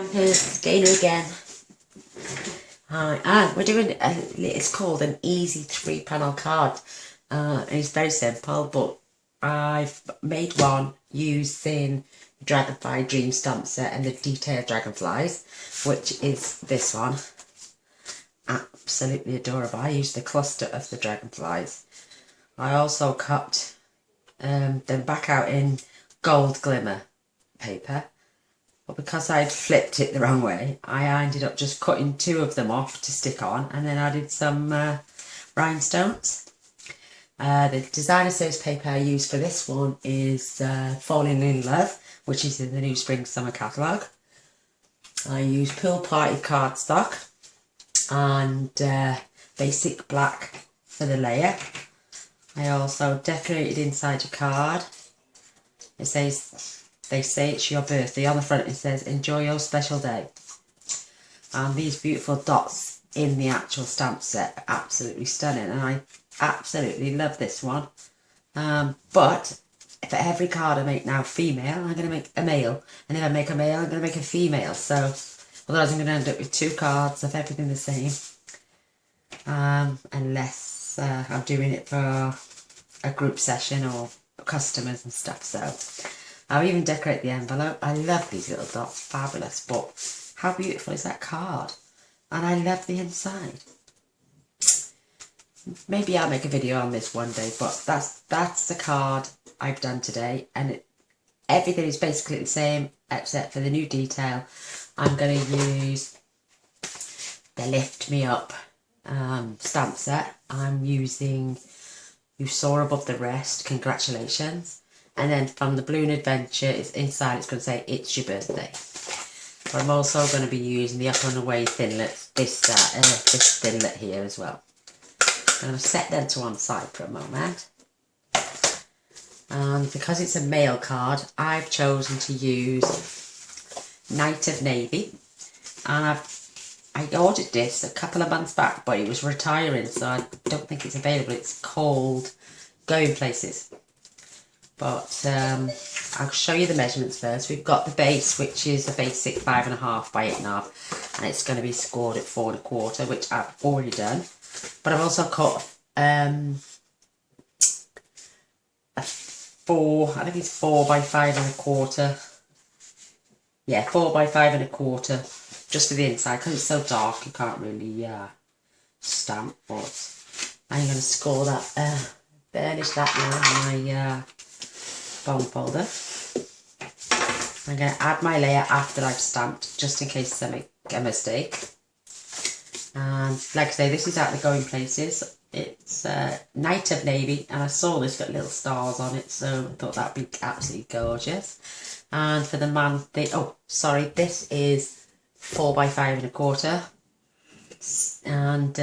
Here's Gaynor again. Hi, we're doing, it's called an easy 3-panel card. And it's very simple, but I've made one using the Dragonfly Dream Stamp Set and the Detailed Dragonflies, which is this one. Absolutely adorable. I used the cluster of the dragonflies. I also cut them back out in gold glimmer paper. But because I'd flipped it the wrong way, I ended up just cutting 2 of them off to stick on and then added some rhinestones. The designer series paper I use for this one is Falling in Love, which is in the new Spring Summer catalogue. I use Pool Party cardstock and basic black for the layer. I also decorated inside your card. It says, they say it's your birthday. On the front it says, enjoy your special day. And these beautiful dots in the actual stamp set are absolutely stunning. And I absolutely love this one. But for every card I make now female, I'm going to make a male. And if I make a male, I'm going to make a female. So otherwise I'm going to end up with 2 cards of everything the same. Unless I'm doing it for a group session or customers and stuff. So I'll even decorate the envelope. I love these little dots, fabulous. But how beautiful is that card? And I love the inside. Maybe I'll make a video on this one day, but that's the card I've done today. And everything is basically the same except for the new detail. I'm going to use the Lift Me Up stamp set. I'm using You Soar Above the Rest, congratulations. And then from the Balloon Adventure, inside it's going to say, it's your birthday. But I'm also going to be using the Up and Away thinlits, this thinlit here as well. I'm going to set them to one side for a moment. And because it's a male card, I've chosen to use Night of Navy. And I ordered this a couple of months back, but it was retiring, so I don't think it's available. It's called Going Places. But I'll show you the measurements first. We've got the base, which is a basic 5.5 by 8.5, and it's going to be scored at 4.25, which I've already done. But I've also cut a 4, I think it's 4 by 5.25. Yeah, 4 by 5.25, just for the inside, because it's so dark you can't really stamp. But I'm going to score that, burnish that now in my bone folder. I'm going to add my layer after I've stamped, just in case I make a mistake. And like I say, this is out the Going Places. It's Night of Navy, and I saw this got little stars on it, so I thought that'd be absolutely gorgeous. And for the man, this is 4 by 5.25, and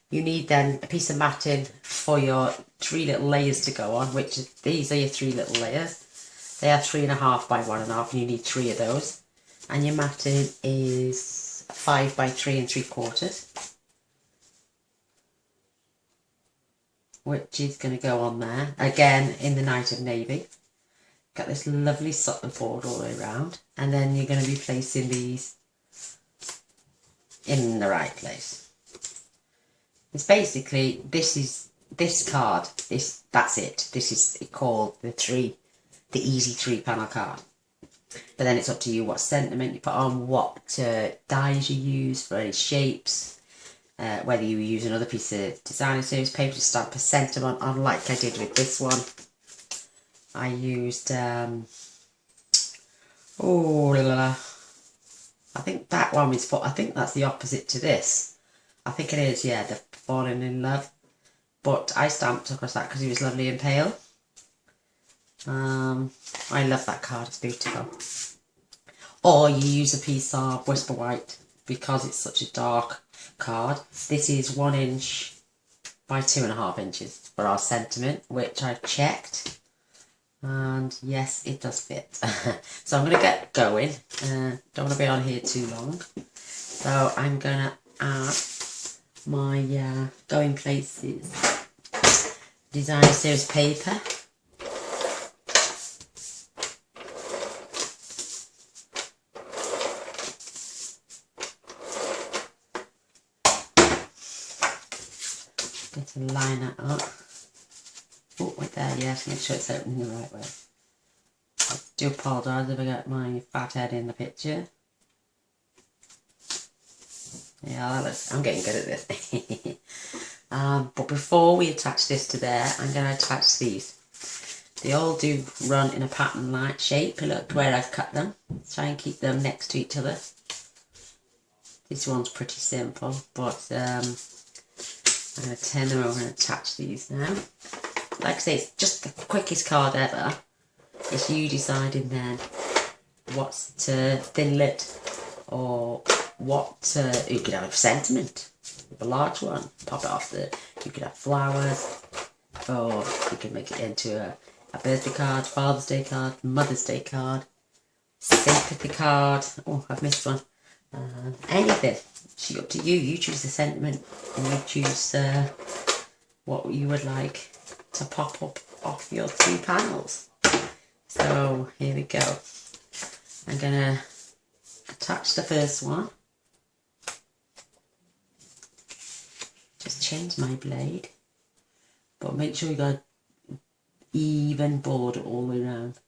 you need then a piece of matting for your 3 little layers to go on, which these are your 3 little layers. They are 3.5 by 1.5, and you need 3 of those. And your matting is 5 by 3.75, which is going to go on there again in the Night of Navy. Got this lovely Sutton board all the way around, and then you're going to be placing these in the right place. It's basically, this card, that's it. This is called the easy 3-panel card. But then it's up to you what sentiment you put on, what dies you use for any shapes, whether you use another piece of designer series paper to stamp a sentiment on, like I did with this one. I used, I think that one is I think that's the opposite to this. I think it is, yeah, the Falling in Love. But I stamped across that because it was lovely and pale. I love that card, it's beautiful. Or you use a piece of Whisper White because it's such a dark card. This is 1 inch by 2.5 inches for our sentiment, which I've checked. And yes, it does fit. So I'm going to get going. Don't want to be on here too long. So I'm going to add my Going Places designer series paper. to line that up. Oh, right there, yeah, to make sure it's opening the right way. I do apologise if I get my fat head in the picture. Yeah, I'm getting good at this. But before we attach this to there, I'm going to attach these. They all do run in a pattern like shape. Look where I've cut them. Try and keep them next to each other. This one's pretty simple, but I'm going to turn them over and attach these now. Like I say, it's just the quickest card ever. It's you deciding then what's to thinlit or what you could have a sentiment, a large one, pop it off the, you could have flowers, or you can make it into a birthday card, Father's Day card, Mother's Day card, sympathy card. Oh, I've missed one. Anything. It's up to you. You choose the sentiment and you choose what you would like to pop up off your 2 panels. So here we go. I'm gonna attach the first one. Just change my blade, but make sure you got even border all the way around.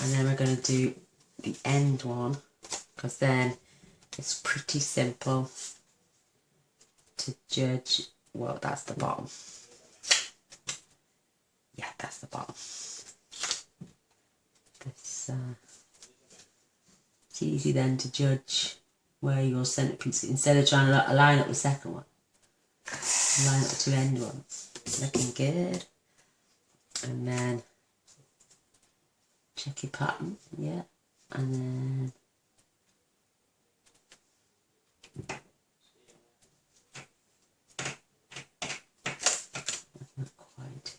And then we're going to do the end one, because then it's pretty simple to judge. Well, that's the bottom. Yeah, that's the bottom. This, it's easy then to judge where your centrepiece, instead of trying to line up the second one, line up the 2 end ones. Looking good. And then check your pattern, yeah, and then not quite.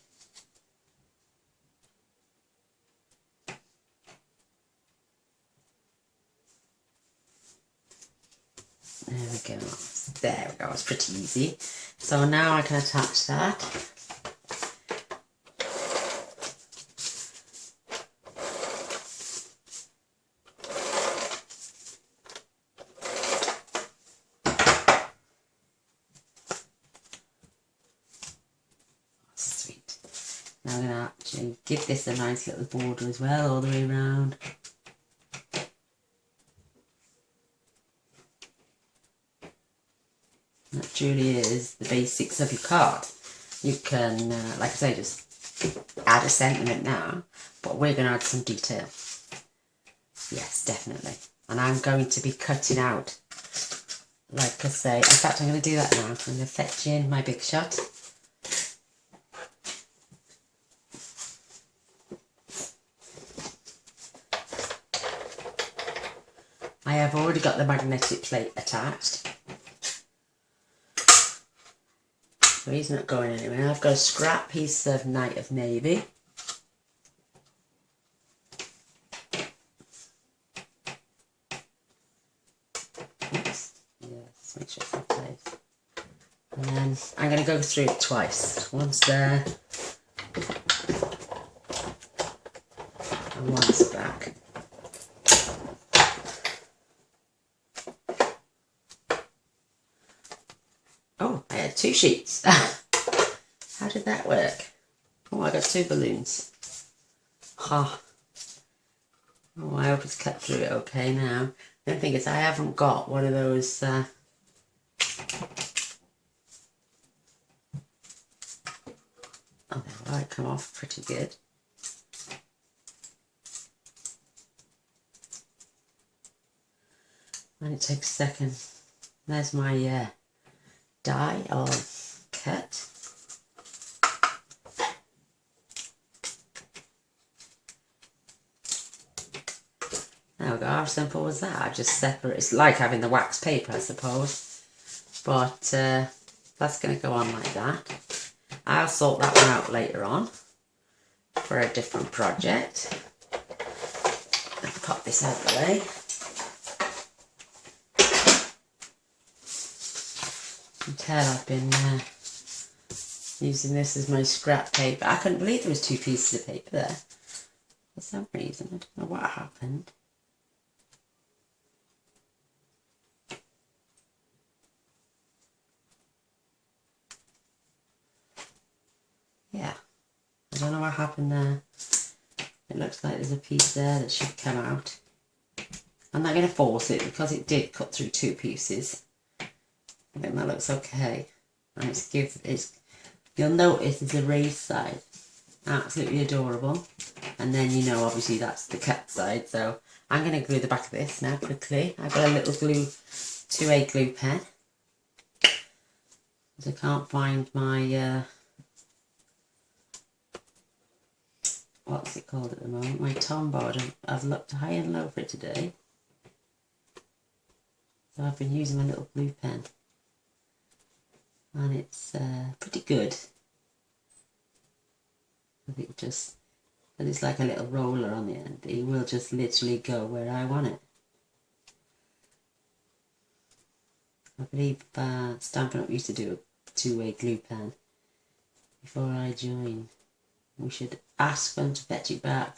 There we go. There we go. It's pretty easy. So now I can attach that. Sweet. Now I'm going to actually give this a nice little border as well, all the way around. That truly is the basics of your card. You can, like I say, just add a sentiment now, but we're going to add some detail. Yes, definitely. And I'm going to be cutting out, like I say, in fact I'm going to do that now. I'm going to fetch in my big shot. I have already got the magnetic plate attached. So he's not going anywhere. I've got a scrap piece of Night of Navy. Oops. Yes, make sure it's in place. And then I'm going to go through it twice. Once there and once back. Oh, I had 2 sheets. How did that work? Oh, I got 2 balloons. Ha. Oh, I hope it's cut through it okay now. The thing is, I haven't got one of those oh, that might come off pretty good. And it takes a second. There's my die I'll cut. There we go, how simple was that? I just separate, it's like having the wax paper I suppose, but that's going to go on like that. I'll sort that one out later on for a different project. Let's pop this out of the way. You can tell I've been using this as my scrap paper. I couldn't believe there was 2 pieces of paper there. For some reason, I don't know what happened. I don't know what happened there. It looks like there's a piece there that should come out. I'm not going to force it because it did cut through 2 pieces. I think that looks okay. And you'll notice it's a raised side. Absolutely adorable. And then you know obviously that's the cut side. So I'm going to glue the back of this now quickly. I've got a little 2A glue pen. I can't find my what's it called at the moment? My tom board. I've looked high and low for it today. So I've been using my little blue pen. And it's pretty good. It's like a little roller on the end. It will just literally go where I want it. I believe Stampin' Up used to do a 2A glue pen before I joined. We should ask them to fetch it back.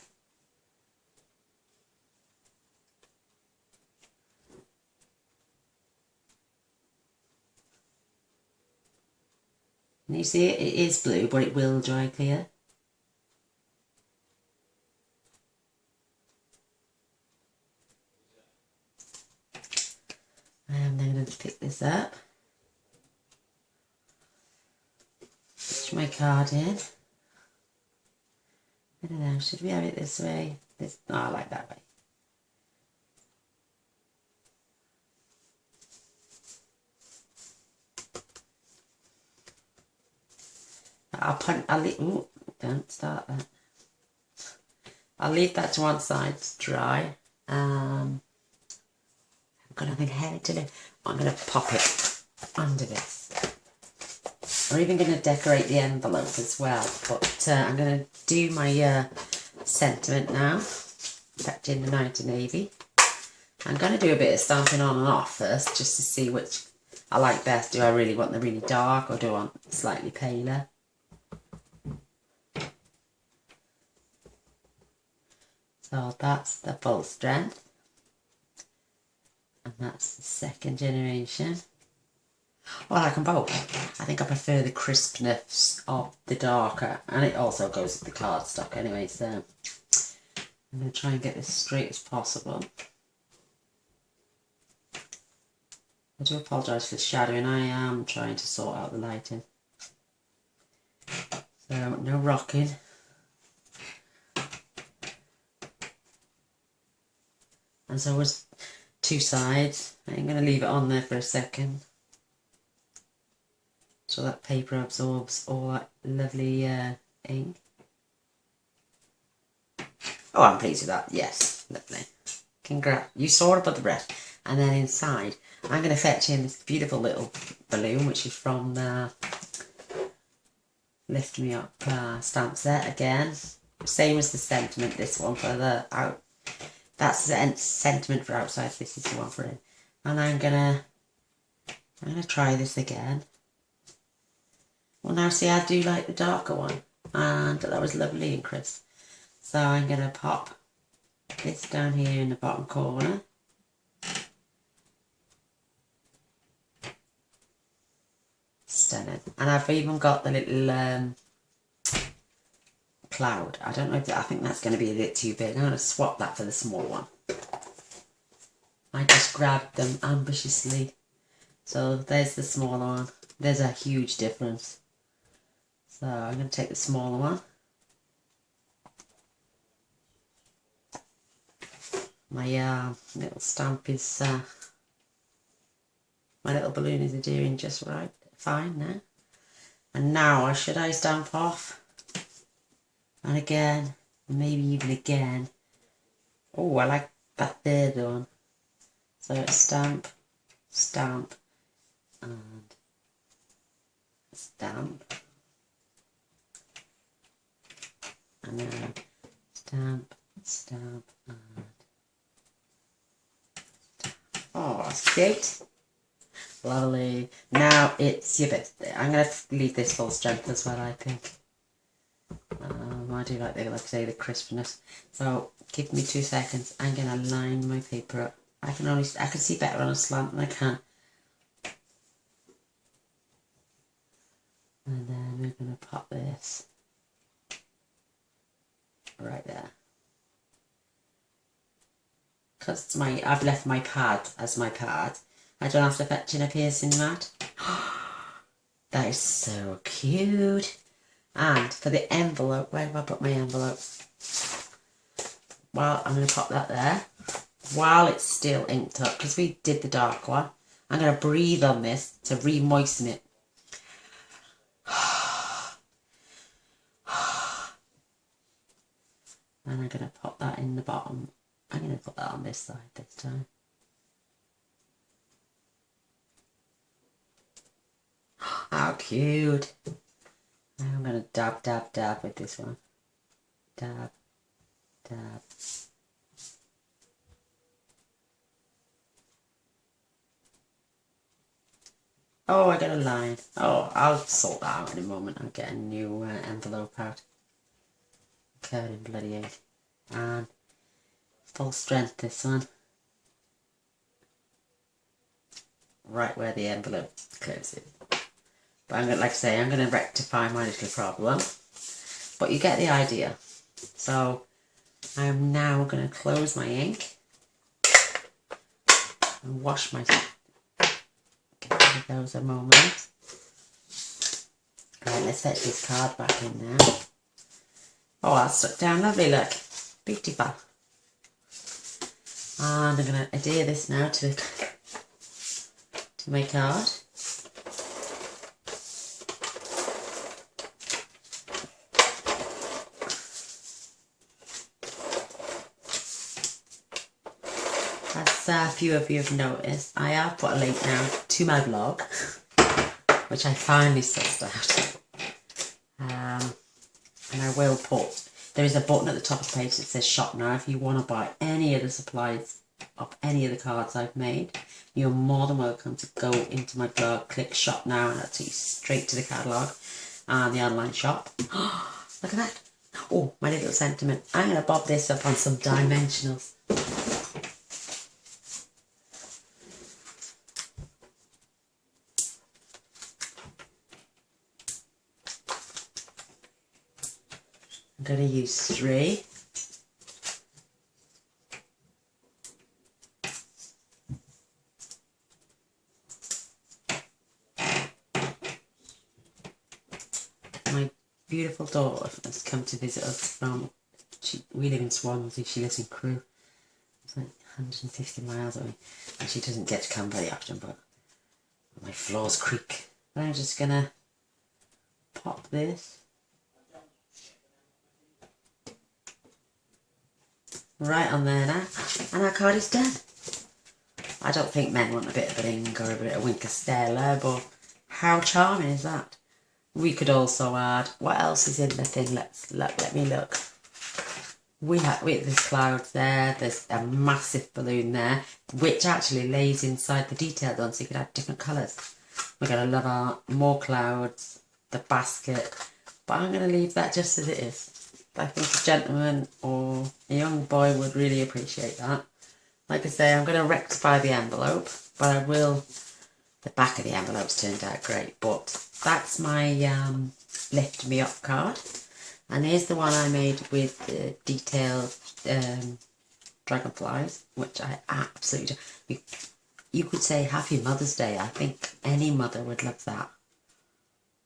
And you see it is blue, but it will dry clear. And then I'm going to pick this up. Put my card in. I don't know, should we have it this way? No, I like that way. Don't start that. I'll leave that to one side to dry. I'm going to pop it under this. I'm even going to decorate the envelope as well, but I'm going to do my sentiment now, tucked in the 90 navy. I'm going to do a bit of stamping on and off first, just to see which I like best. Do I really want the really dark, or do I want slightly paler? So that's the full strength, and that's the 2nd generation. Oh, I like them both. I think I prefer the crispness of the darker, and it also goes with the cardstock anyway, so I'm going to try and get this straight as possible. I do apologise for the shadowing. I am trying to sort out the lighting. So no rocking. And so was 2 sides. I'm going to leave it on there for a second, so that paper absorbs all that lovely ink. Oh, I'm pleased with that. Yes, lovely. Congrats. You saw it above the breast. And then inside, I'm going to fetch in this beautiful little balloon, which is from the Lift Me Up stamp set again. Same as the sentiment, this one for the out. That's the sentiment for outside, this is the one for in. And I'm gonna try this again. Well, now see, I do like the darker one, and that was lovely and crisp. So I'm gonna pop this down here in the bottom corner. Stunning. And I've even got the little cloud. I don't know if I think that's going to be a bit too big. I'm going to swap that for the small one. I just grabbed them ambitiously. So there's the smaller one. There's a huge difference. So I'm going to take the smaller one. My little stamp is, my little balloon is adhering just right, fine now. And now, should I stamp off? And again, maybe even again. Oh, I like that 3rd one. So it's stamp, stamp, and stamp. And then stamp, stamp, and stamp. Oh, that's cute. Lovely. Now it's your birthday. I'm going to leave this full strength as well, I think. I do like I say, the crispness. So give me 2 seconds. I'm going to line my paper up. I can see better on a slant than I can. And then we're going to pop this right there. Because I've left my pad as my pad, I don't have to fetch in a piercing mat. That is so cute. And for the envelope, where do I put my envelope? Well, I'm going to pop that there while it's still inked up, because we did the dark one. I'm going to breathe on this to re-moisten it. And I'm going to pop that in the bottom. I'm going to put that on this side this time. How cute. I'm going to dab, dab, dab with this one. Dab, dab. Oh, I got a line. Oh, I'll sort that out in a moment. I'll get a new envelope out. Covered in bloody ink. And full strength this one. Right where the envelope closes. But I'm gonna, like I say, I'm going to rectify my little problem. But you get the idea. So I'm now going to close my ink and wash my. Get rid of those a moment. Right, let's fetch this card back in now. Oh, that's stuck down lovely, look. Beautiful. And I'm going to adhere this now to my card. As a few of you have noticed, I have put a link now to my blog, which I finally sussed out. And I will put, there is a button at the top of the page that says shop now. If you want to buy any of the supplies of any of the cards I've made, you're more than welcome to go into my blog, click shop now, and that'll take you straight to the catalogue and the online shop. Look at that. Oh, my little sentiment. I'm going to bob this up on some dimensionals. I'm going to use 3. My beautiful daughter has come to visit us from, we live in Swansea, she lives in Crewe. It's like 150 miles away. And she doesn't get to come very often, but my floors creak. And I'm just going to pop this right on there now, and our card is done. I don't think men want a bit of bling or a bit of Winker Stella, but how charming is that? We could also add, what else is in the thing? Let me look. There's clouds there, there's a massive balloon there, which actually lays inside the detail done, so you could add different colours. We're going to love art, more clouds, the basket, but I'm going to leave that just as it is. I think a gentleman or a young boy would really appreciate that. Like I say, I'm going to rectify the envelope, but I will. The back of the envelope's turned out great, but that's my lift me up card. And here's the one I made with the detailed dragonflies, which I absolutely. You could say Happy Mother's Day. I think any mother would love that.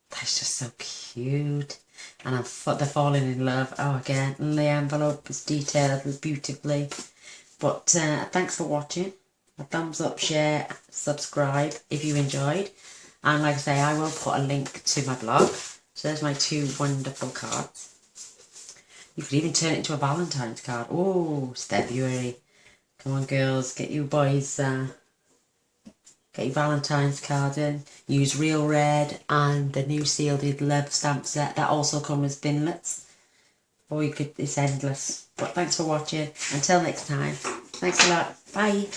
That's just so cute. And they're falling in love. Oh, again, the envelope is detailed beautifully. But thanks for watching. A thumbs up, share, subscribe if you enjoyed. And like I say, I will put a link to my blog. So there's my 2 wonderful cards. You could even turn it into a Valentine's card. Oh, it's February. Come on, girls, get you boys... Get your Valentine's card in. Use Real Red and the new Sealed with Love stamp set. That also comes with thinlits. Or you could, it's endless. But thanks for watching. Until next time. Thanks a lot. Bye.